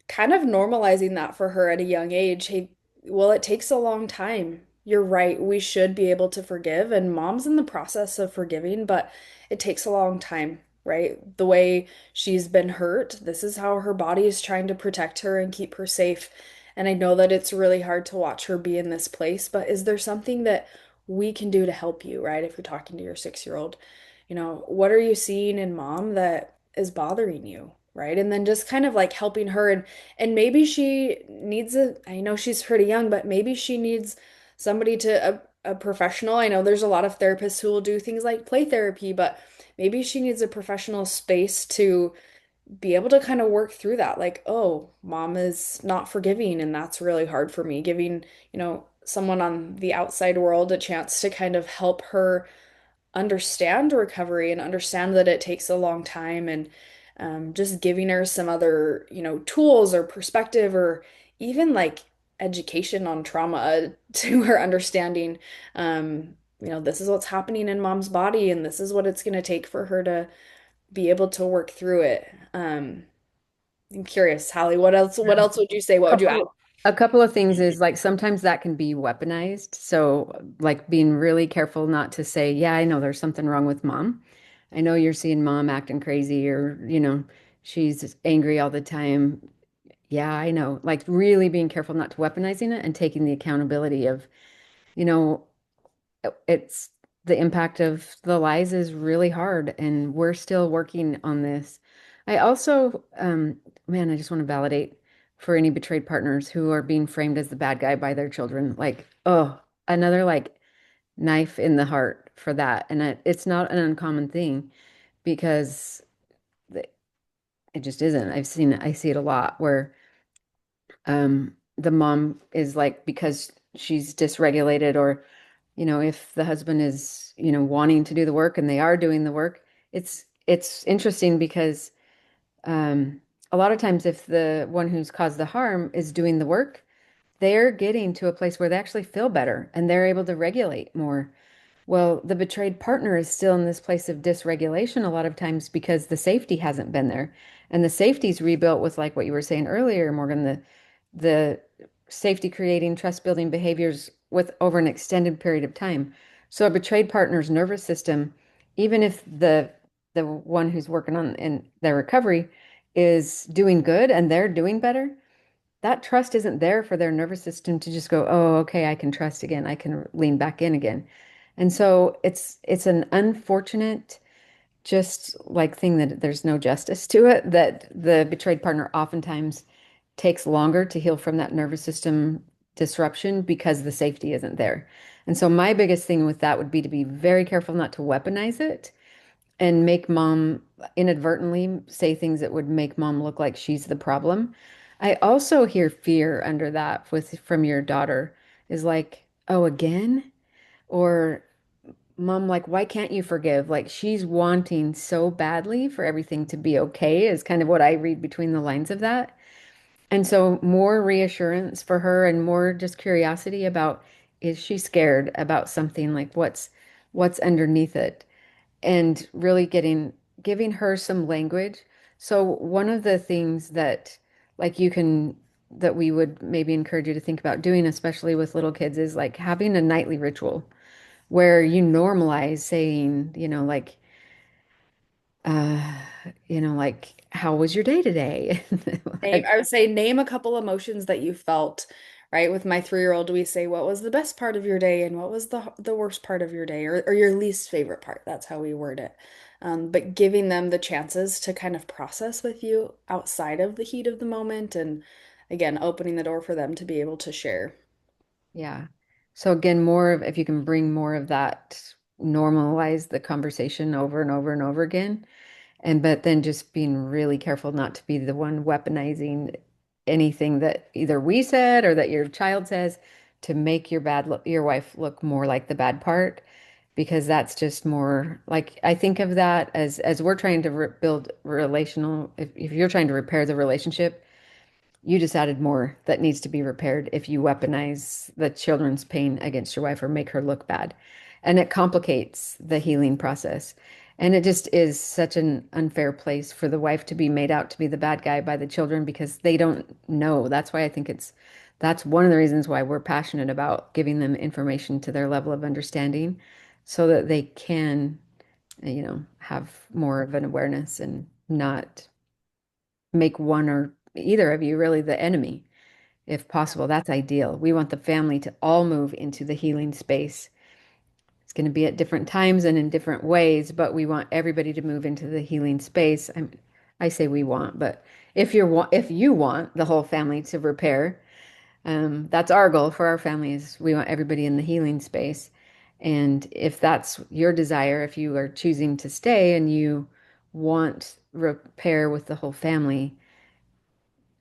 Kind of normalizing that for her at a young age. Hey, well, it takes a long time. You're right. We should be able to forgive, and mom's in the process of forgiving, but it takes a long time, right? The way she's been hurt, this is how her body is trying to protect her and keep her safe. And I know that it's really hard to watch her be in this place, but is there something that we can do to help you, right? If you're talking to your 6-year-old, what are you seeing in mom that is bothering you? Right. And then just kind of like helping her and maybe she needs I know she's pretty young, but maybe she needs somebody a professional. I know there's a lot of therapists who will do things like play therapy, but maybe she needs a professional space to be able to kind of work through that. Like, oh, mom is not forgiving, and that's really hard for me. Giving, someone on the outside world a chance to kind of help her understand recovery and understand that it takes a long time and just giving her some other, tools or perspective or even like education on trauma to her understanding, this is what's happening in mom's body and this is what it's going to take for her to be able to work through it. I'm curious, Hallie, what else would you say? What would you add?
A couple of things is like sometimes that can be weaponized. So, like being really careful not to say, yeah, I know there's something wrong with mom. I know you're seeing mom acting crazy or, she's angry all the time. Yeah, I know. Like really being careful not to weaponizing it and taking the accountability of, you know, it's the impact of the lies is really hard and we're still working on this. I also, man, I just want to validate for any betrayed partners who are being framed as the bad guy by their children. Like, oh, another like knife in the heart for that. And it's not an uncommon thing because it just isn't. I see it a lot where the mom is like, because she's dysregulated or if the husband is, wanting to do the work and they are doing the work, it's interesting because a lot of times if the one who's caused the harm is doing the work, they're getting to a place where they actually feel better and they're able to regulate more. Well, the betrayed partner is still in this place of dysregulation a lot of times because the safety hasn't been there. And the safety's rebuilt with like what you were saying earlier, Morgan, the safety creating trust building behaviors with over an extended period of time. So a betrayed partner's nervous system, even if the one who's working on in their recovery is doing good and they're doing better, that trust isn't there for their nervous system to just go, oh, okay, I can trust again. I can lean back in again. And so it's an unfortunate just like thing that there's no justice to it, that the betrayed partner oftentimes takes longer to heal from that nervous system disruption because the safety isn't there. And so my biggest thing with that would be to be very careful not to weaponize it and make mom inadvertently say things that would make mom look like she's the problem. I also hear fear under that with from your daughter is like, oh, again? Or mom, like, why can't you forgive? Like she's wanting so badly for everything to be okay, is kind of what I read between the lines of that. And so more reassurance for her and more just curiosity about is she scared about something like what's underneath it and really giving her some language. So one of the things that like you can that we would maybe encourage you to think about doing, especially with little kids, is like having a nightly ritual where you normalize saying, uh, like, how was your day today?
I would say name a couple emotions that you felt, right? With my 3-year-old, we say, what was the best part of your day and what was the worst part of your day or your least favorite part? That's how we word it. But giving them the chances to kind of process with you outside of the heat of the moment and again, opening the door for them to be able to share.
Yeah. So again, more of if you can bring more of that, normalize the conversation over and over and over again. And but then just being really careful not to be the one weaponizing anything that either we said or that your child says to make your wife look more like the bad part, because that's just more like I think of that as we're trying to build relational. If you're trying to repair the relationship, you just added more that needs to be repaired if you weaponize the children's pain against your wife or make her look bad. And it complicates the healing process. And it just is such an unfair place for the wife to be made out to be the bad guy by the children because they don't know. That's why I think that's one of the reasons why we're passionate about giving them information to their level of understanding so that they can, have more of an awareness and not make one or either of you really the enemy. If possible, that's ideal. We want the family to all move into the healing space. It's going to be at different times and in different ways, but we want everybody to move into the healing space. I say we want, but if you want the whole family to repair, that's our goal for our families. We want everybody in the healing space. And if that's your desire, if you are choosing to stay and you want repair with the whole family,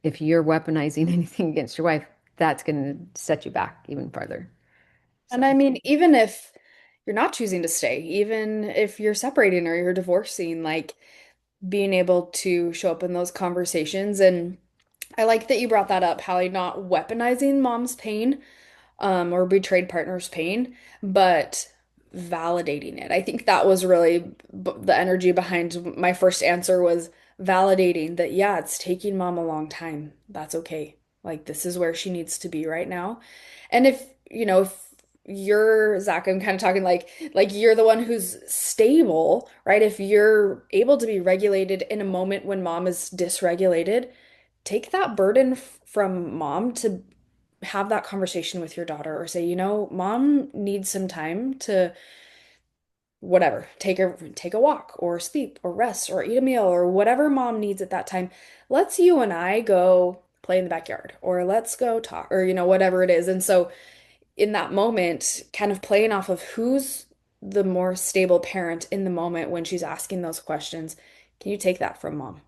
if you're weaponizing anything against your wife, that's going to set you back even farther. So,
And I mean, even if you're not choosing to stay, even if you're separating or you're divorcing, like being able to show up in those conversations and I like that you brought that up, Hallie, not weaponizing mom's pain, or betrayed partner's pain, but validating it. I think that was really the energy behind my first answer was validating that, yeah, it's taking mom a long time. That's okay. Like, this is where she needs to be right now. And if you're Zach, I'm kind of talking like you're the one who's stable, right? If you're able to be regulated in a moment when mom is dysregulated, take that burden from mom to have that conversation with your daughter or say, mom needs some time to whatever, take a walk or sleep or rest or eat a meal or whatever mom needs at that time. Let's you and I go play in the backyard or let's go talk or whatever it is. And so in that moment, kind of playing off of who's the more stable parent in the moment when she's asking those questions. Can you take that from mom?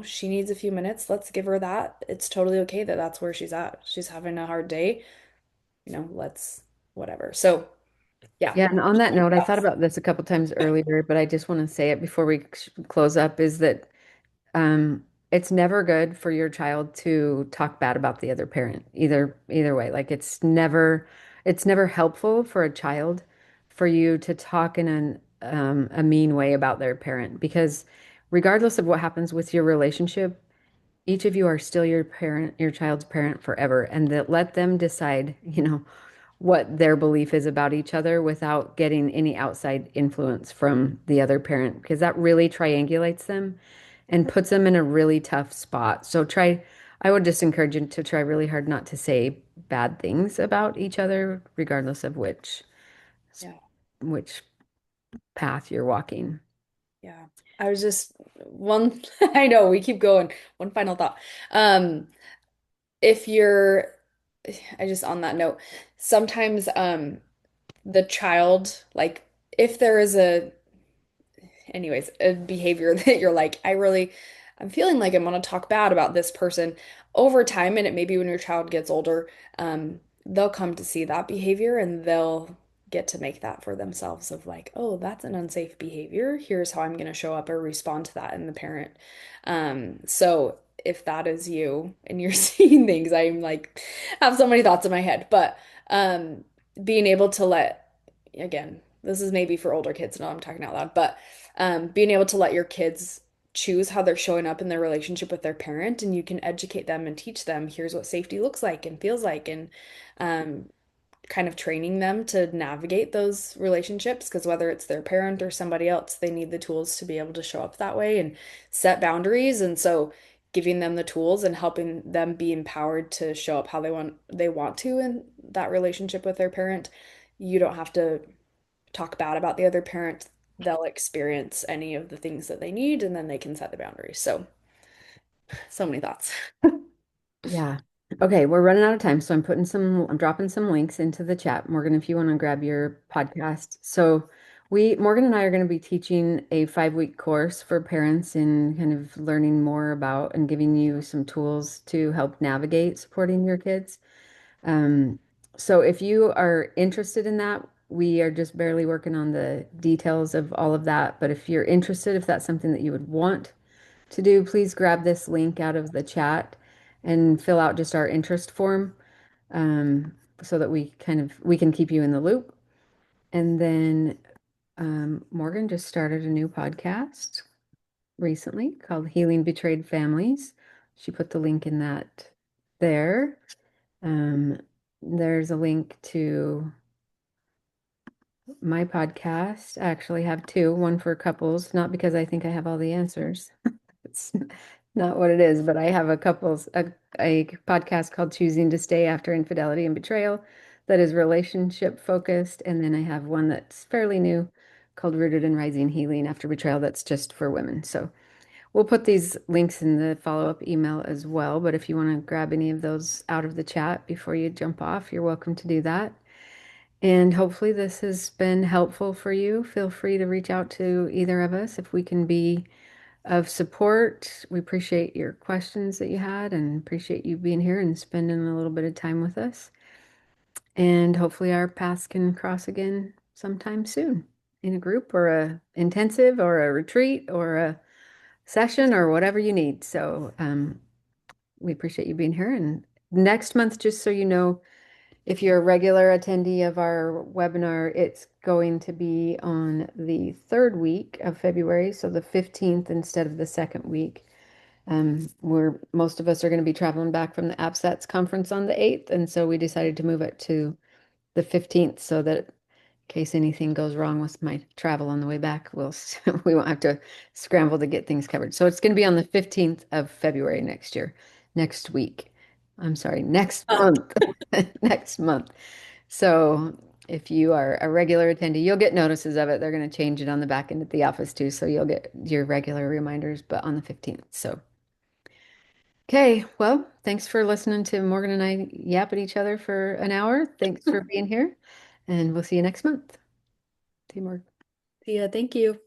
She needs a few minutes. Let's give her that. It's totally okay that that's where she's at. She's having a hard day. Let's whatever. So, yeah.
Yeah, and on that note, I thought about this a couple times earlier, but I just want to say it before we close up is that it's never good for your child to talk bad about the other parent, either way. Like it's never helpful for a child for you to talk in a mean way about their parent because regardless of what happens with your relationship, each of you are still your parent, your child's parent forever, and that let them decide, what their belief is about each other without getting any outside influence from the other parent, because that really triangulates them and puts them in a really tough spot. I would just encourage you to try really hard not to say bad things about each other, regardless of
Yeah.
which path you're walking.
Yeah. I was just one, I know we keep going. One final thought. Um, if you're, I just on that note, sometimes the child, like if there is a behavior that you're like, I'm feeling like I'm gonna talk bad about this person over time, and it maybe when your child gets older, they'll come to see that behavior and they'll get to make that for themselves of like, oh, that's an unsafe behavior. Here's how I'm gonna show up or respond to that in the parent. So if that is you and you're seeing things, I'm like, have so many thoughts in my head, but um, being able to again, this is maybe for older kids, no, I'm talking out loud, but being able to let your kids choose how they're showing up in their relationship with their parent, and you can educate them and teach them, here's what safety looks like and feels like, and um, kind of training them to navigate those relationships, because whether it's their parent or somebody else, they need the tools to be able to show up that way and set boundaries. And so giving them the tools and helping them be empowered to show up how they want to in that relationship with their parent. You don't have to talk bad about the other parent. They'll experience any of the things that they need and then they can set the boundaries. So many thoughts.
Yeah. Okay, we're running out of time, so I'm dropping some links into the chat. Morgan, if you want to grab your podcast. So Morgan and I are going to be teaching a 5-week course for parents in kind of learning more about and giving you some tools to help navigate supporting your kids. Um, so if you are interested in that, we are just barely working on the details of all of that. But if you're interested, if that's something that you would want to do, please grab this link out of the chat and fill out just our interest form, so that we can keep you in the loop. And then Morgan just started a new podcast recently called Healing Betrayed Families. She put the link in that there. Um, there's a link to my podcast. I actually have two, one for couples, not because I think I have all the answers. It's not what it is, but I have a podcast called Choosing to Stay After Infidelity and Betrayal that is relationship focused. And then I have one that's fairly new called Rooted in Rising Healing After Betrayal that's just for women. So we'll put these links in the follow-up email as well. But if you want to grab any of those out of the chat before you jump off, you're welcome to do that. And hopefully this has been helpful for you. Feel free to reach out to either of us if we can be of support. We appreciate your questions that you had and appreciate you being here and spending a little bit of time with us. And hopefully our paths can cross again sometime soon in a group or a intensive or a retreat or a session or whatever you need. So we appreciate you being here. And next month, just so you know, if you're a regular attendee of our webinar, it's going to be on the third week of February, so the 15th instead of the second week. Most of us are going to be traveling back from the APSATS conference on the 8th, and so we decided to move it to the 15th so that in case anything goes wrong with my travel on the way back, we won't have to scramble to get things covered. So it's going to be on the 15th of February next year, next week. I'm sorry, next month. Next month. So if you are a regular attendee, you'll get notices of it. They're going to change it on the back end at the office too, so you'll get your regular reminders, but on the 15th. So okay, well, thanks for listening to Morgan and I yap at each other for an hour. Thanks for being here, and we'll see you next month. See you, Morgan.
Yeah, thank you.